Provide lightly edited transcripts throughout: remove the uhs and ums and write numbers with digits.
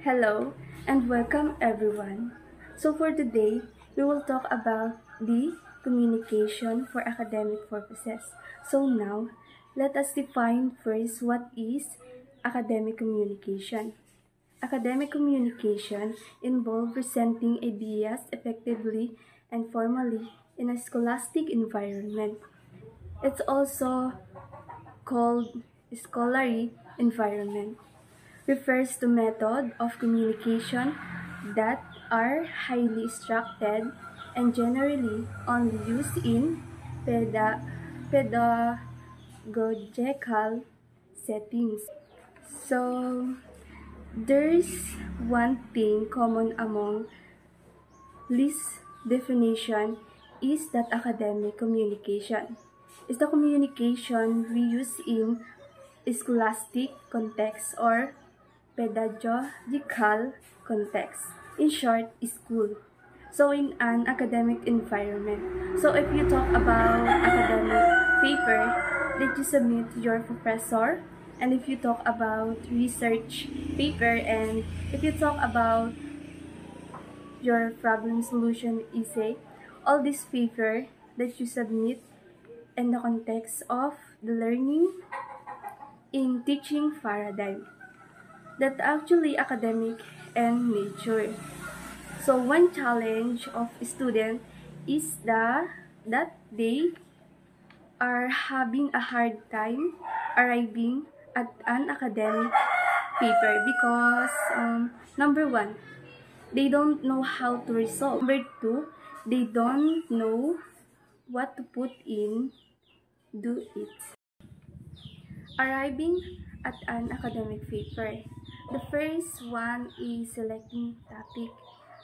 Hello and welcome everyone. So for today, we will talk about the communication for academic purposes. So now, let us define first what is academic communication. Academic communication involves presenting ideas effectively and formally in a scholastic environment. It's also called scholarly environment. Refers to method of communication that are highly structured and generally only used in pedagogical settings. So, there's one thing common among this definition is that academic communication is the communication we use in scholastic context or pedagogical context. In short, school. So in an academic environment. So if you talk about academic paper that you submit to your professor, and if you talk about research paper, and if you talk about your problem solution essay, all this paper that you submit in the context of the learning in teaching paradigm that actually academic and nature. So one challenge of student is that they are having a hard time arriving at an academic paper because number one, they don't know how to resolve. Number two, they don't know what to put in do it. Arriving at an academic paper. The first one is selecting topic.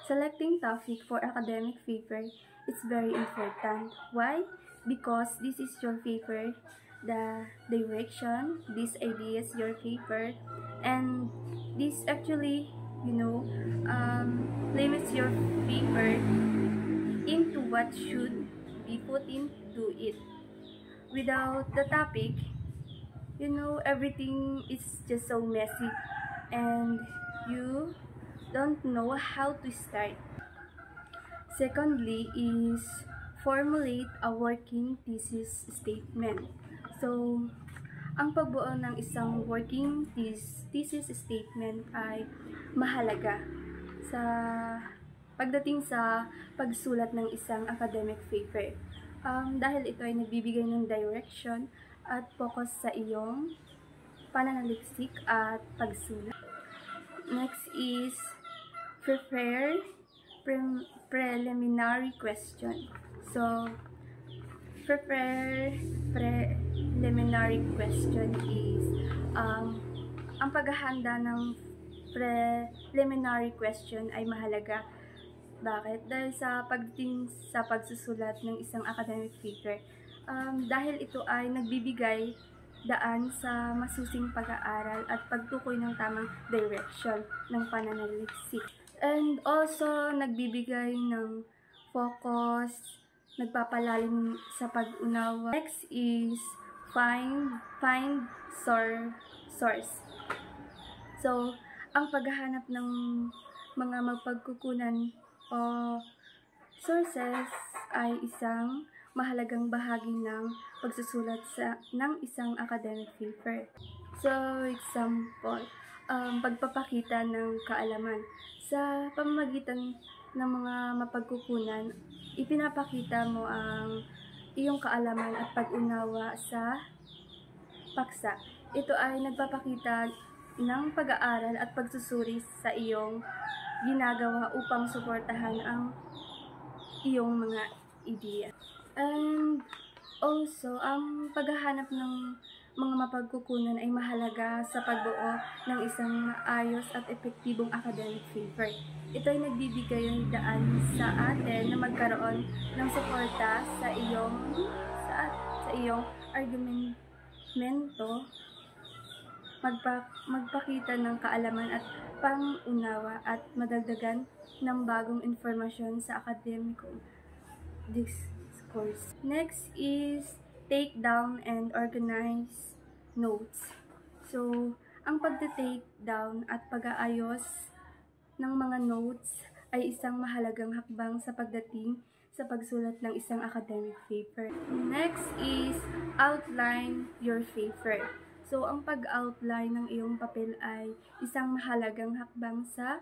Selecting topic for academic paper is very important. Why? Because this is your paper, the direction, this idea is your paper, and this actually, limits your paper into what should be put into it. Without the topic, everything is just so messy and you don't know how to start. Secondly is formulate a working thesis statement. So, ang pagbuo ng isang working thesis statement ay mahalaga sa pagdating sa pagsulat ng isang academic paper. Dahil ito ay nagbibigay ng direction at focus sa iyong pananaliksik at pagsulat. Next is prepare preliminary question. So, preliminary question is ang paghahanda ng preliminary question ay mahalaga. Bakit? Dahil sa pagdating sa pagsusulat ng isang academic paper, dahil ito ay nagbibigay daan sa masusing pag-aaral at pagtukoy ng tamang direction ng pananaliksik. And also, nagbibigay ng focus, nagpapalalim sa pag-unawa. Next is find source. So, ang paghahanap ng mga mapagkukunan o sources ay isang mahalagang bahagi ng pagsusulat ng isang academic paper. So, example, pagpapakita ng kaalaman. Sa pamamagitan ng mga mapagkukunan, ipinapakita mo ang iyong kaalaman at pag-unawa sa paksa. Ito ay nagpapakita ng pag-aaral at pagsusuri sa iyong ginagawa upang suportahan ang iyong mga ideya. And also, ang paghahanap ng mga mapagkukunan ay mahalaga sa pagbuo ng isang maayos at epektibong academic paper. Ito ay nagbibigay ng daan sa atin na magkaroon ng suporta sa iyong argumento, magpakita ng kaalaman at pang-unawa at madagdagan ng bagong informasyon sa akademikong discourse. Next is take down and organize notes. So, ang pagte-take down at pag-aayos ng mga notes ay isang mahalagang hakbang sa pagdating sa pagsulat ng isang academic paper. Next is outline your paper. So, ang pag-outline ng iyong papel ay isang mahalagang hakbang sa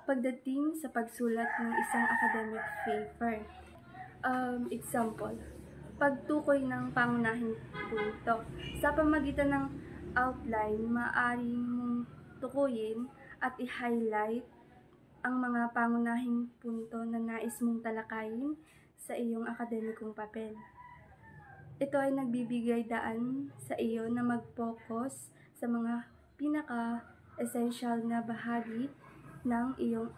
pagdating sa pagsulat ng isang academic paper. Example, pagtukoy ng pangunahing punto. Sa pamamagitan ng outline, maaaring mong tukuyin at i-highlight ang mga pangunahing punto na nais mong talakayin sa iyong akademikong papel. Ito ay nagbibigay daan sa iyo na mag-focus sa mga pinaka-essential na bahagi ng iyong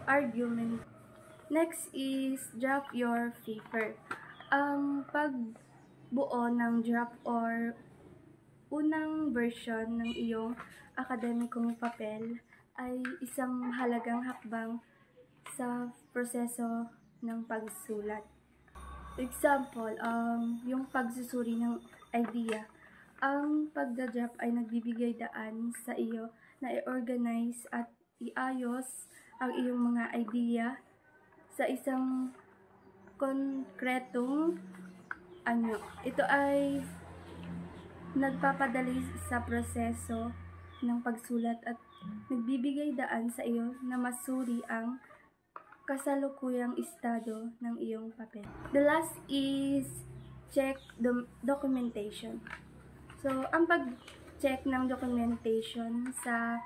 argument. Next is draft your paper. Ang pagbuo ng draft or unang version ng iyong akademikong papel ay isang mahalagang hakbang sa proseso ng pagsulat. Example, yung pagsusuri ng idea. Ang pagda-draft ay nagbibigay daan sa iyo na i-organize at iayos ang iyong mga idea sa isang konkretong Ito ay nagpapadali sa proseso ng pagsulat at nagbibigay daan sa iyo na masuri ang kasalukuyang estado ng iyong papel. The last is check the documentation. So, ang pag-check ng documentation sa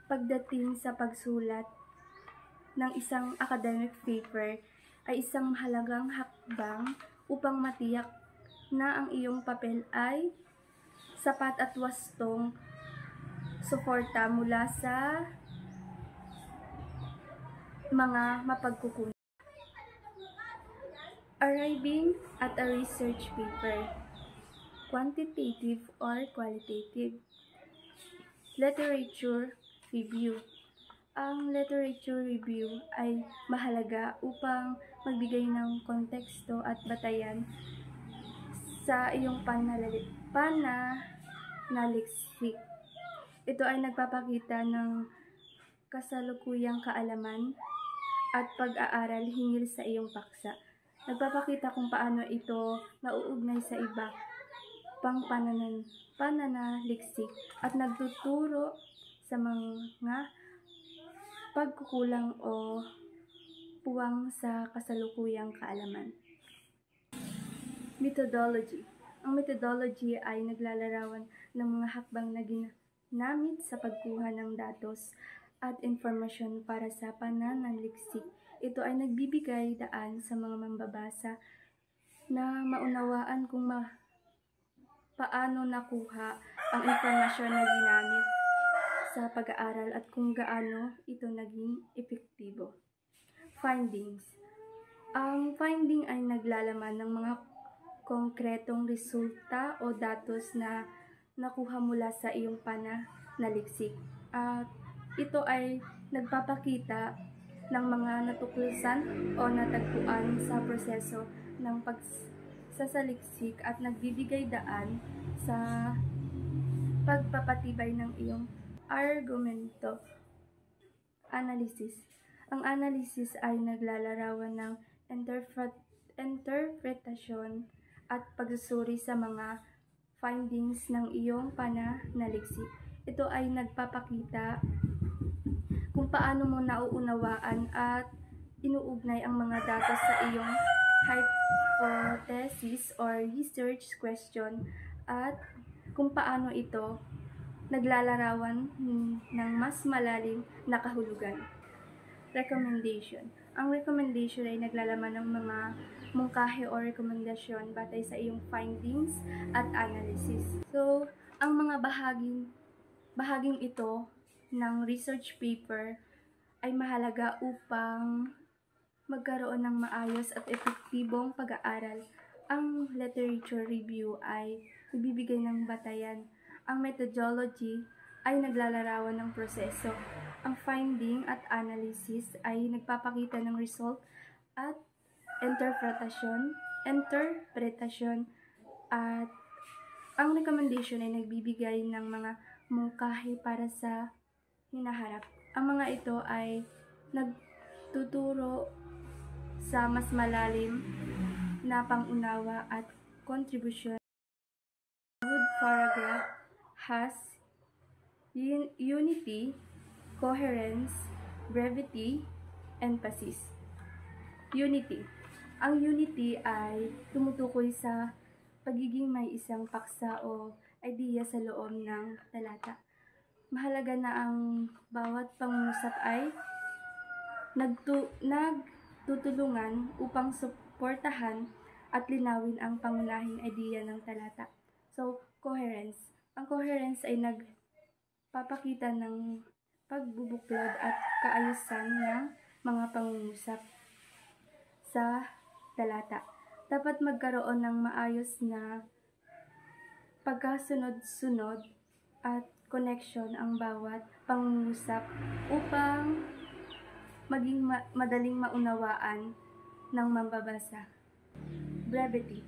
pagdating sa pagsulat ng isang academic paper ay isang mahalagang hakbang upang matiyak na ang iyong papel ay sapat at wastong suporta mula sa mga mapagkukunan. Arriving at a research paper. Quantitative or qualitative. Literature review. Ang literature review ay mahalaga upang magbigay ng konteksto at batayan sa iyong pananaliksik. Ito ay nagpapakita ng kasalukuyang kaalaman at pag-aaral hinggil sa iyong paksa. Nagpapakita kung paano ito nauugnay sa iba pang pananaliksik at nagtuturo sa mga pagkukulang o puwang sa kasalukuyang kaalaman. Methodology. Ang methodology ay naglalarawan ng mga hakbang na ginamit sa pagkuha ng datos at informasyon para sa pananaliksik. Ito ay nagbibigay daan sa mga mambabasa na maunawaan kung paano nakuha ang informasyon na ginamit sa pag-aaral at kung gaano ito naging epektibo. Findings. Ang finding ay naglalaman ng mga konkretong resulta o datos na nakuha mula sa iyong pananaliksik. At ito ay nagpapakita ng mga natuklasan o natagpuan sa proseso ng pagsasaliksik at nagbibigay daan sa pagpapatibay ng iyong argumento. Analysis. Ang analysis ay naglalarawan ng interpretasyon at pagsusuri sa mga findings ng iyong pananaliksik. Ito ay nagpapakita kung paano mo nauunawaan at inuugnay ang mga datos sa iyong hypothesis or research question at kung paano ito naglalarawan ng mas malalim na kahulugan. Recommendation. Ang recommendation ay naglalaman ng mga mungkahi o rekomendasyon batay sa iyong findings at analysis. So, ang mga bahaging ito ng research paper ay mahalaga upang magkaroon ng maayos at epektibong pag-aaral. Ang literature review ay nagbibigay ng batayan. Ang methodology ay naglalarawan ng proseso. Ang finding at analysis ay nagpapakita ng result at interpretasyon at ang recommendation ay nagbibigay ng mga mungkahi para sa hinaharap. Ang mga ito ay nagtuturo sa mas malalim na pangunawa at kontribusyon. Good paragraph has unity, coherence, brevity, emphasis. Unity. Ang unity ay tumutukoy sa pagiging may isang paksa o idea sa loob ng talata. Mahalaga na ang bawat pangungusap ay nagtutulungan upang suportahan at linawin ang pangunahing idea ng talata. So, coherence. Ang coherence ay nagpapakita ng pagbubuklod at kaayusan ng mga pangungusap sa talata. Dapat magkaroon ng maayos na pagkasunod-sunod at connection ang bawat pangungusap upang maging madaling maunawaan ng mambabasa. Brevity.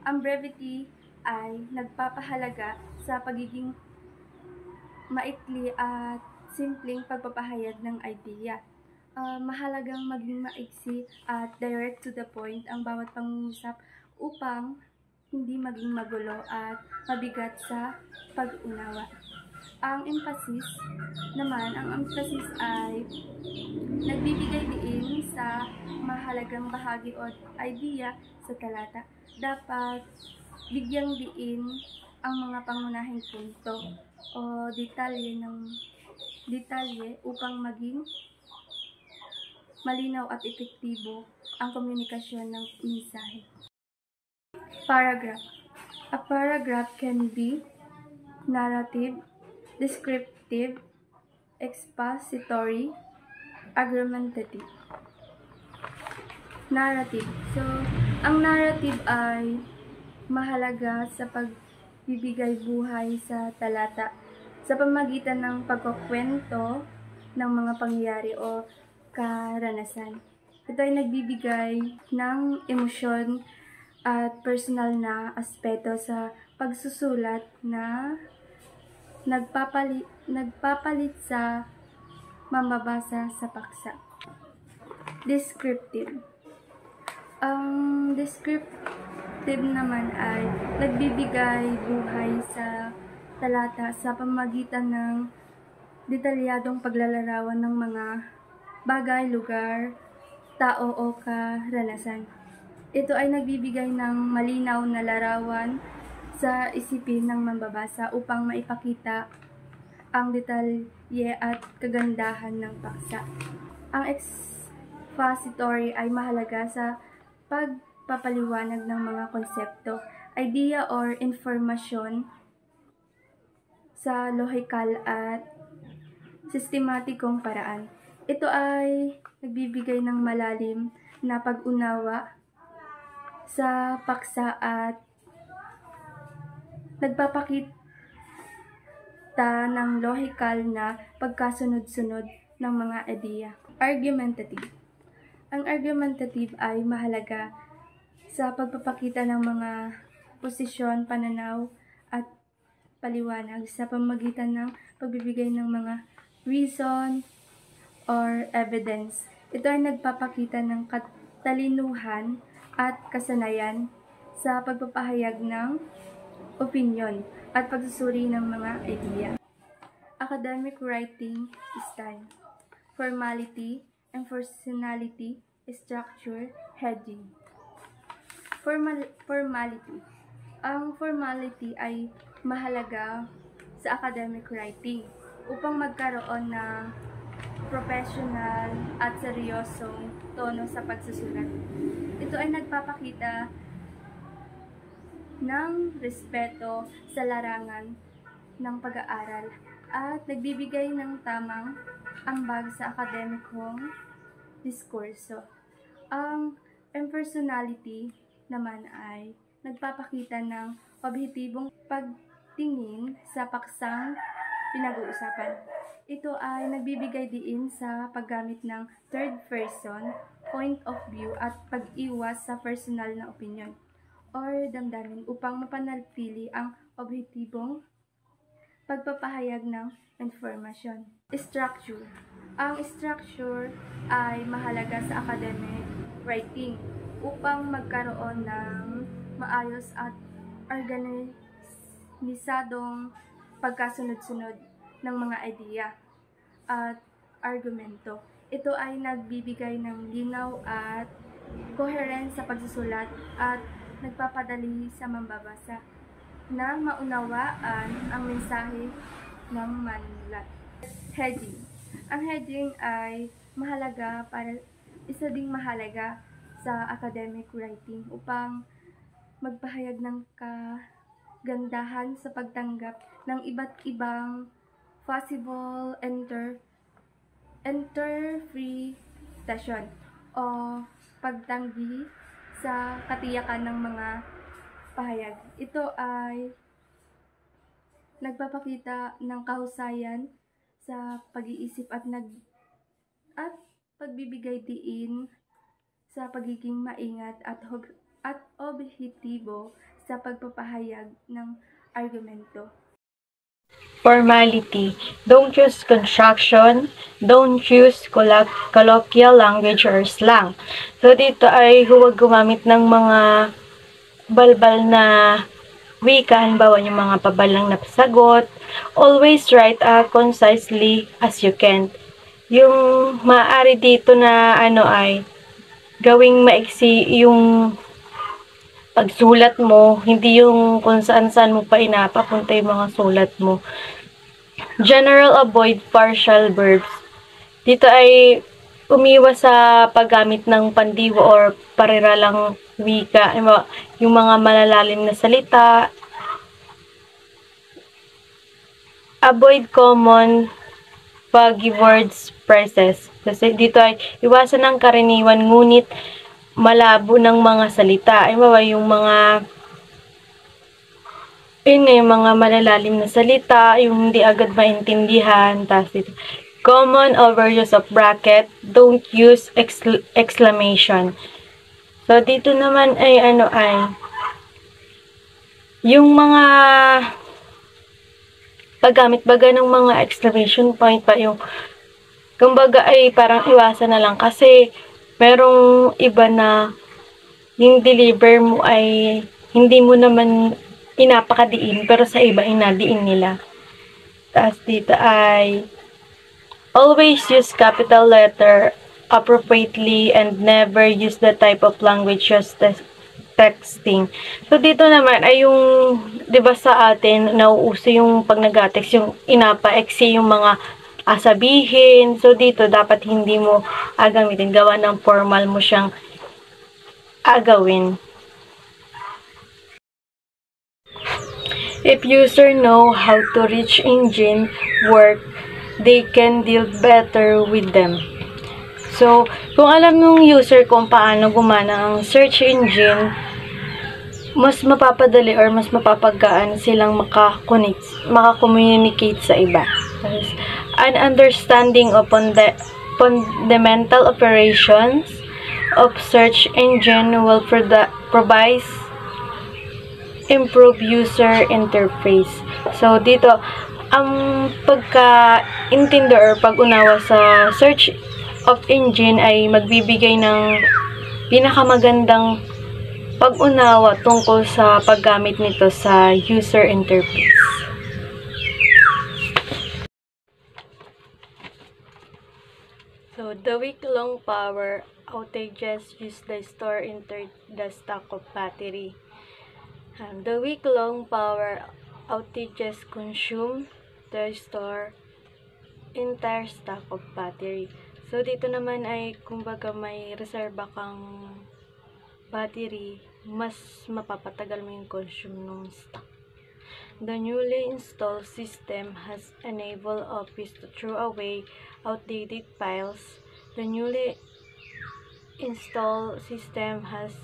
Ang brevity ay nagpapahalaga sa pagiging maikli at simpleng pagpapahayag ng idea. Mahalagang maging maiksi at direct to the point ang bawat pangungusap upang hindi maging magulo at mabigat sa pag-unawa. Ang emphasis ay nagbibigay diin sa mahalagang bahagi o idea sa talata. Dapat bigyang diin ang mga pangunahing punto o detalye upang maging malinaw at epektibo ang komunikasyon ng mensahe. Paragraph. A paragraph can be narrative, descriptive, expository, argumentative. Narrative. So, ang narrative ay mahalaga sa pagbibigay buhay sa talata sa pamamagitan ng pagkukwento ng mga pangyayari o karanasan. Ito ay nagbibigay ng emosyon at personal na aspeto sa pagsusulat na nagpapalit sa mambabasa sa paksa. Descriptive. Ang descriptive naman ay nagbibigay buhay sa talata sa pamamagitan ng detalyadong paglalarawan ng mga bagay, lugar, tao o karanasan. Ito ay nagbibigay ng malinaw na larawan sa isipin ng mambabasa upang maipakita ang detalye at kagandahan ng paksa. Ang expository ay mahalaga sa pagpapaliwanag ng mga konsepto, idea or informasyon sa lohikal at sistematikong paraan. Ito ay nagbibigay ng malalim na pag-unawa sa paksa at nagpapakita ng lohikal na pagkasunod-sunod ng mga ideya. Argumentative. Ang argumentative ay mahalaga sa pagpapakita ng mga posisyon, pananaw at paliwanag sa pamamagitan ng pagbibigay ng mga reason or evidence. Ito ay nagpapakita ng katalinuhan at kasanayan sa pagpapahayag ng opinion at pagsusuri ng mga idea. Academic writing style. Formality, impersonality, structure, heading. Formality. Ang formality ay mahalaga sa academic writing upang magkaroon ng professional at seryosong tono sa pagsusulat. Ito ay nagpapakita ng respeto sa larangan ng pag-aaral at nagbibigay ng tamang ambag sa akademikong diskurso. Ang impersonality naman ay nagpapakita ng objektibong pagtingin sa paksang pinag-uusapan. Ito ay nagbibigay diin sa paggamit ng third person, point of view at pag-iwas sa personal na opinion or damdamin upang mapanatili ang objektibong pagpapahayag ng informasyon. Structure. Ang structure ay mahalaga sa academic writing upang magkaroon ng maayos at organisadong pagkasunod-sunod ng mga idea at argumento. Ito ay nagbibigay ng linaw at coherent sa pagsusulat at nagpapadali sa mambabasa na maunawaan ang mensahe ng manulat. Heading. Ang heading ay isa ding mahalaga sa academic writing upang magpahayag ng kagandahan sa pagtanggap ng iba't ibang possible interpretation o pagtanggi sa katiyakan ng mga pahayag. Ito ay nagpapakita ng kahusayan sa pag-iisip at pagbibigay diin sa pagiging maingat at objektibo sa pagpapahayag ng argumento. Formality. Don't use construction. Don't use colloquial language or slang. So, dito ay huwag gumamit ng mga balbal na wika, halimbawa yung mga pabalang na sagot. Always write concisely as you can. Yung maaari dito na ay gawing maiksi yung pagsulat mo, hindi yung kung saan-saan mo pa inapapunta yung mga sulat mo. General, avoid partial verbs. Dito ay umiwas sa paggamit ng pandiwa or pariralang wika, yung mga malalalim na salita. Avoid common buzzwords phrases. Kasi dito ay iwasan ng karaniwan ngunit malabo ng mga salita. Yung mga malalalim na salita, yung hindi agad maintindihan. Tapos dito, common overuse of bracket, don't use exclamation. So, dito naman ay yung mga paggamit baga ng mga exclamation point pa yung kumbaga ay parang iwasan na lang kasi merong iba na yung deliver mo ay hindi mo naman inapakadiin pero sa iba inadiin nila. Tapos dito ay always use capital letter appropriately and never use the type of language used texting. So, dito naman ay yung, di ba sa atin, nauuso yung pag nag-text, yung inapa-exe yung mga sabihin. So, dito dapat hindi mo gamitin. Gawa ng formal mo siyang agawin. If user know how to reach engine work, they can deal better with them. So, kung alam ng user kung paano gumana ang search engine, mas mapapadali or mas mapapagaan silang makakommunicate sa iba. An understanding of fundamental operations of search engine will provide improve user interface. So, dito, ang pagka-intindi or pag-unawa sa search of engine ay magbibigay ng pinakamagandang pag-unawa tungkol sa paggamit nito sa user interface. So, the week-long power outages use the store into the stock of battery. The week-long power outages consume the store entire stock of battery. So, dito naman ay kumbaga may reserba kang battery, mas mapapatagal mo yung consume ng stock. The newly installed system has enabled Office to throw away outdated files. The newly installed system has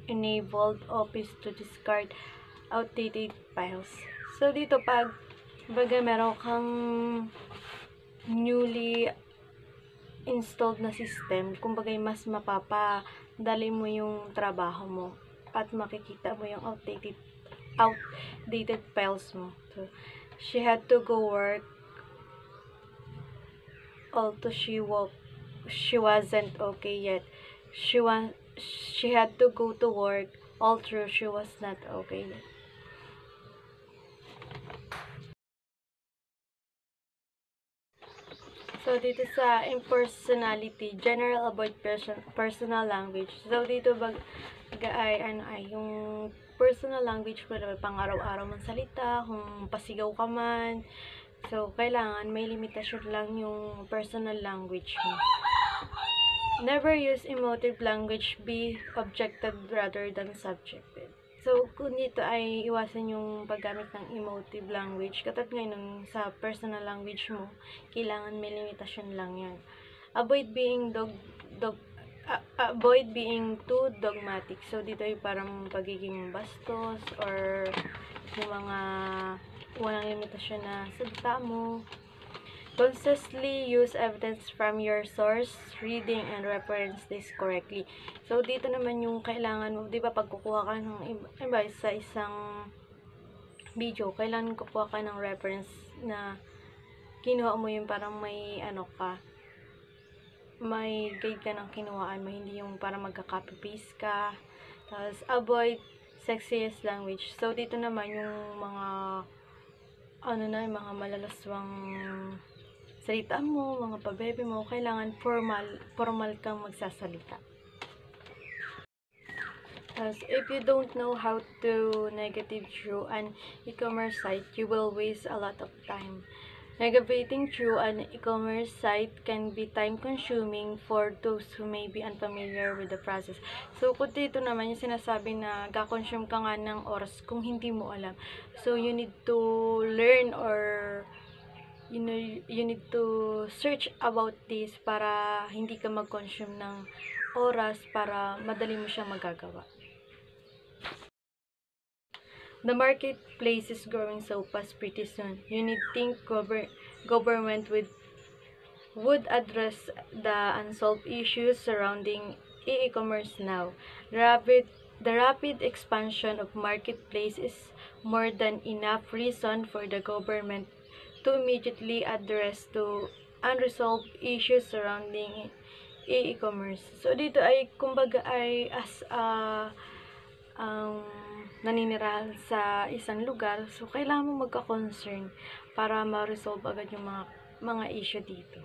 enabled Office to discard outdated files. So, dito pag meron kang newly installed na system, kumbaga mas mapapadali mo yung trabaho mo at makikita mo yung outdated files mo. So, she had to go work although she wasn't okay yet. She had to go to work, although she was not okay yet. So, dito sa impersonality, general avoid personal language. So, dito ay yung personal language mo naman, pang araw-araw mong salita, kung pasigaw ka man. So, kailangan may limitasyon lang yung personal language mo. Never use emotive language, be objective rather than subjective. So, kung dito ay iwasan yung paggamit ng emotive language, katulad ngayon sa personal language mo, kailangan may limitasyon lang yan. Avoid being too dogmatic. So, dito ay parang pagiging bastos or yung mga walang limitasyon na salita mo. Consistently use evidence from your source, reading, and reference this correctly. So, dito naman yung kailangan mo, di ba, pag kukuha ka ng iba sa isang video, kailangan kukuha ka ng reference na kinuha mo yung parang may may guide ka ng kinuhaan mo, hindi yung parang magka-copy-paste ka. Tapos, avoid sexiest language. So, dito naman yung mga yung mga malalaswang salita mo, mga pabebe mo, kailangan formal kang magsasalita. As if you don't know how to navigate through an e-commerce site, you will waste a lot of time. Navigating through an e-commerce site can be time-consuming for those who may be unfamiliar with the process. So, kung dito naman yung sinasabi na ga-consume ka nga ng oras kung hindi mo alam. So, you need to learn or you need to search about this para hindi ka mag-consume ng oras, para madali mo siyang magagawa. The marketplace is growing so fast pretty soon. You need to think government would address the unsolved issues surrounding e-commerce now. The rapid expansion of marketplace is more than enough reason for the government to immediately address to unresolved issues surrounding e-commerce. So, dito ay, kumbaga ay as naninirahan sa isang lugar, so kailangan mo magka-concern para ma-resolve agad yung mga issue dito.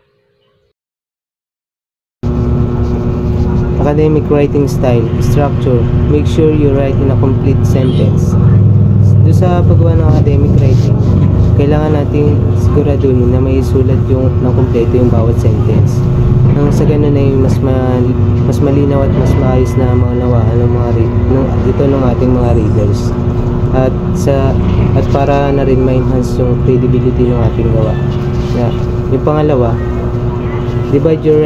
Academic writing style, structure, make sure you write in a complete sentence. Doon sa paggawa ng academic writing, kailangan nating siguraduhin na may isulat ng kompleto yung bawat sentence. Nang sa ganun ay mas malinaw at mas maayos na maunawaan ng ating mga readers. At para na rin ma-enhance yung credibility ng ating gawa. Yung pangalawa, divide your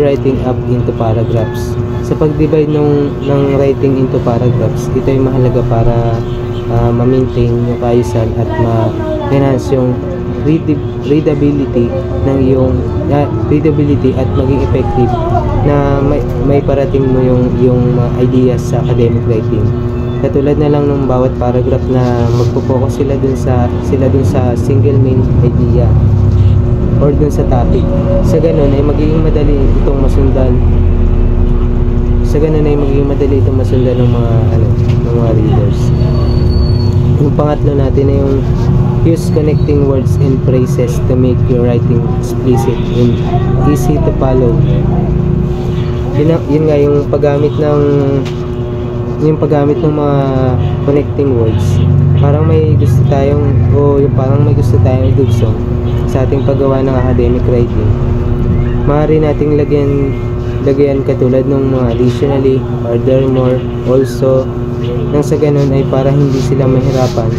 writing up into paragraphs. Sa pag-divide ng writing into paragraphs, ito ay mahalaga para ma-maintain yung kaayusan at ma-enhance yung readability ng iyong readability at maging effective na may parating mo yung ideas sa academic writing. Katulad na lang ng bawat paragraph na magpo-focus sila dun sa single main idea or dun sa topic. Sa ganun ay magiging madali itong masundan. Ng mga readers. Yung pangatlo natin ay yung use connecting words and phrases to make your writing explicit and easy to follow. Yun nga yung paggamit ng mga connecting words. Parang may gusto tayong idugtong sa ating paggawa ng academic writing. Maaari nating lagyan katulad ng mga additionally, furthermore, also, nang sa ganun ay para hindi sila mahirapan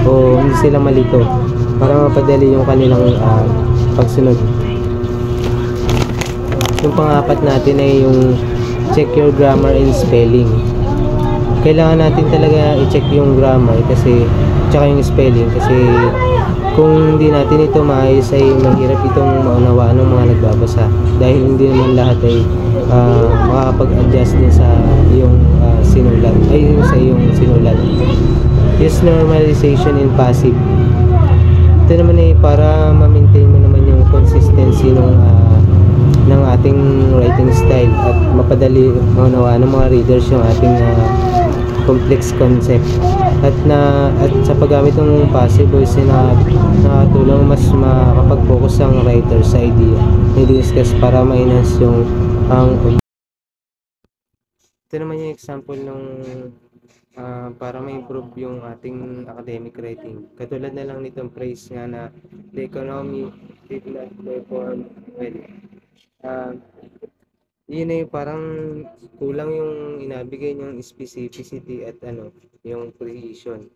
o hindi sila malito, para mapadali yung kanilang pagsunod. Yung pang-apat natin ay yung check your grammar and spelling. Kailangan natin talaga i-check yung grammar tsaka yung spelling, kasi kung hindi natin ito maayos ay mahirap itong maunawaan ng mga nagbabasa, dahil hindi naman lahat ay makakapag-adjust din sa iyong sinulat. Use normalization in passive. Ito naman ay para ma-maintain mo naman yung consistency consistency ng ating writing style at mapadali maunawaan ng mga readers yung ating complex concept. At sa paggamit ng passive voice nakatulong mas makapag-focus ang writer sa idea na i-discuss para ma-enhance ito naman yung example ng para ma-improve yung ating academic writing. Katulad na lang nitong phrase nga na the economy did not perform well. Yun ay parang kulang yung inabigay yung specificity at yung precision.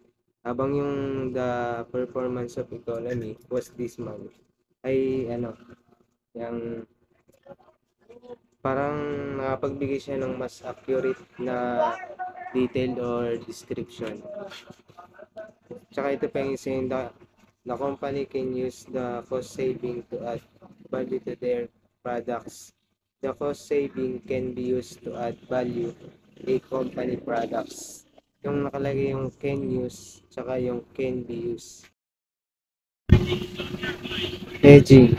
Habang yung the performance of economy was dismal ay yung parang nakapagbigay siya ng mas accurate na detail or description. Tsaka ito pa yung saying the company can use the cost saving to add value to their products. The cost saving can be used to add value a company products. Yung nakalagay yung can use tsaka yung can be used. Edging.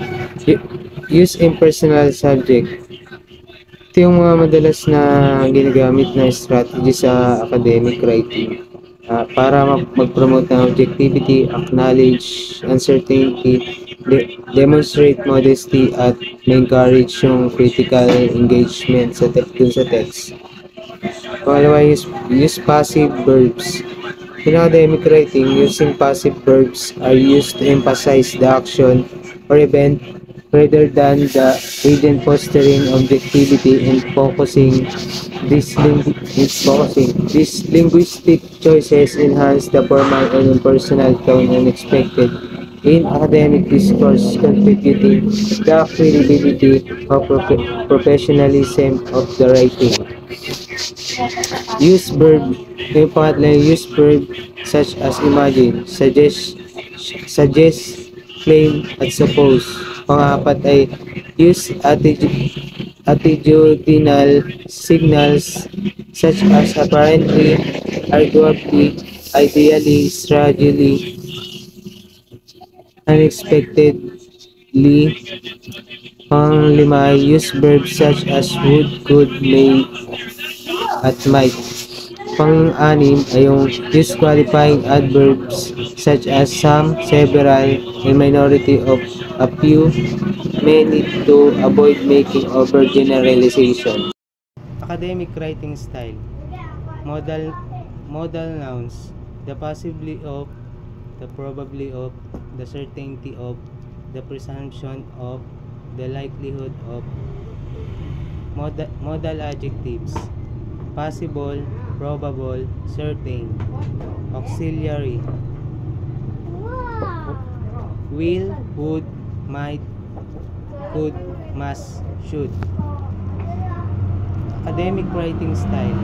Use impersonal subject. Ito yung mga madalas na ginagamit na strategy sa academic writing para mag-promote ng objectivity, acknowledge uncertainty, demonstrate modesty, at encourage yung critical engagement dun sa text. Pangalawa, use passive verbs. In academic writing, using passive verbs are used to emphasize the action or event rather than the agent, fostering objectivity and focusing. These linguistic choices enhance the formal and impersonal tone unexpected in academic discourse, contributing to the credibility of professionalism of the writing. Use verb. Yung pangatlo, use verb such as imagine, suggest, claim, at suppose. Pang-apat ay use attitudinal signals such as apparently, arguably, ideally, strategically, unexpectedly. Pang-lima, use verbs such as would, could, may, at might. Pang-anim ay yung use qualifying adverbs such as some, several, a minority of, a few, many, to avoid making overgeneralization. Academic writing style. Modal nouns. The possibly of, the probably of, the certainty of, the presumption of, the likelihood of. Modal adjectives. Possible, probable, certain. Auxiliary. Will, would, might, could, must, should. Academic writing style.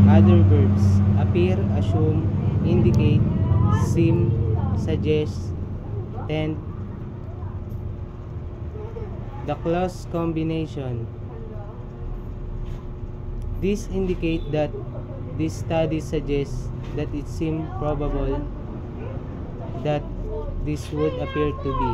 Other verbs. Appear, assume, indicate, seem, suggest, tend. The clause combination. This indicates that this study suggests that it seems probable that this would appear to be.